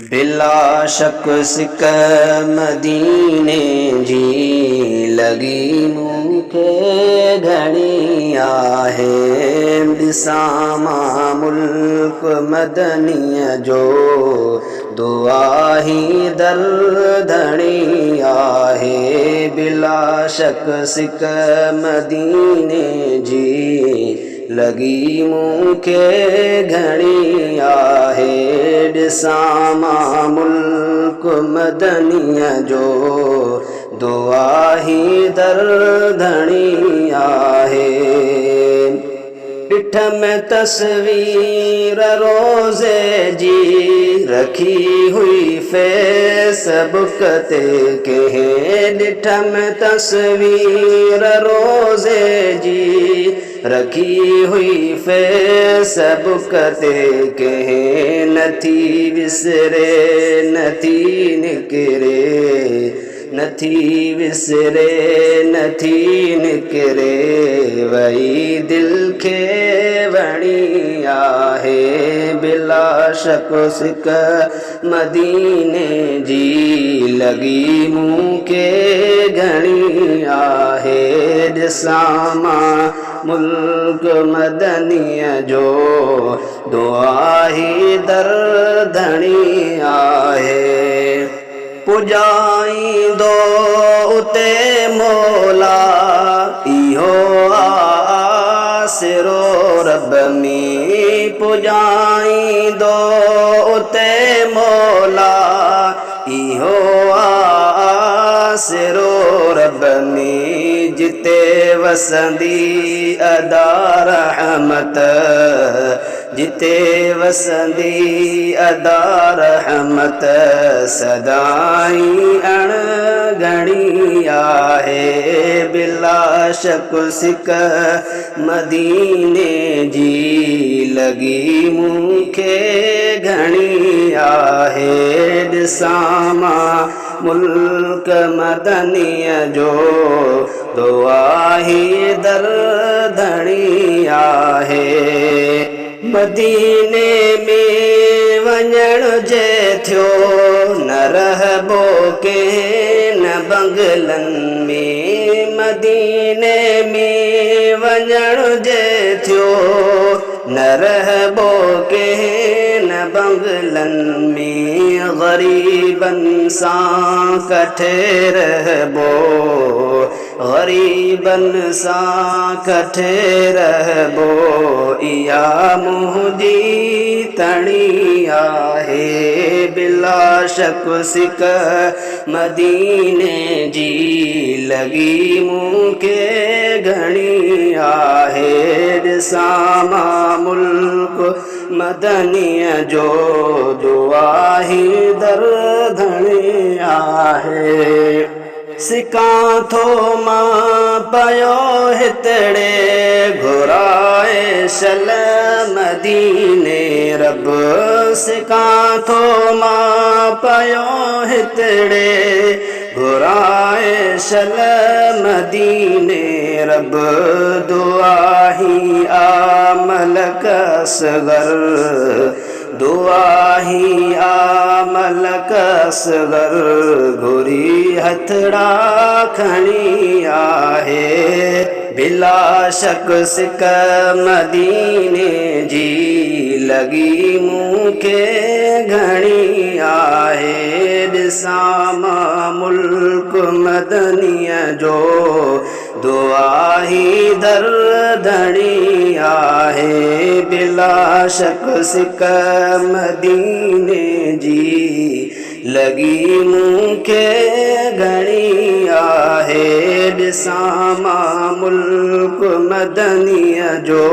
बिला शक सिक मदीने जी लगी मूंखे घणी आहे। ॾिसां मुल्क मदनीअ जो दुआ ही दरधणी आहे। बिला शक सिक मदीने जी लगी मूंखे घणी आहे। ॾिसां मुल्क मदनीअ जो दुआ ही दरधणी आहे। ॾिठ में तस्वीर रोज़े जी रखी हुई फेसबुक ते कंहिं। ॾिठ में तस्वीर रोज़े जी रखी हुई फेसबुक ते कंहिं। नथी विसरे नथी निकिरे नथी विसरे नथी निकिरे वही दिल खे वणी आहे। बिला शक सिक मदीने जी लगी मूंखे घणी आहे। ॾिसां मुल्क मदनीअ जो दुआ ही दरधणी आहे। पुॼाईंदो उते मौला इहो आसिरो रब में। पुॼाईंदो उते मौला इहो आसिरो रब में। जिते वसंदी अदा रहमत जिते वसंदी अदा रहमत सदाई अणगणी आहे। बिला शक सिक मदीने जी लगी मूंखे घणी आहे। ॾिसां मुल्क मदनीअ जो दुआ ही दरधणी आहे। मदीने में वञण जे थियो न रहबो के न बंगलनि में। मदीने में वञण जे थियो न रहबो के न बंगलनि में। ग़रीबनि सां कठे रहबो ग़रीबनि सां कठे रहबो इहा मुंहिंजी तणी आहे। बिला शक सिक मदीने जी लगी मूंखे घणी आहे। ॾिसां मुल्क मदनीअ जो दुआ ही दरधणी आहे। सिकां थो मां पयो हितड़े घुराए शल मदीने रब। सिकां थो मां पयो हितड़े घुराए शल मदीने रब। दुआ ही आमल कसगर दुआ ही आमल कसगर घुरी हथड़ा खणी आहे। बिला शक सिक मदीने जी लगी मूंखे घणी आहे। ॾिसां मुल्क मदनीअ जो दुआ ही दरधणी आहे। बिला शक सिक मदीने जी लगी मूंखे घणी आहे। ॾिसां मुल्क मदनीअ जो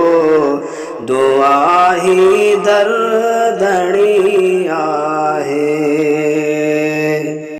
दुआ ही दरधणी आहे।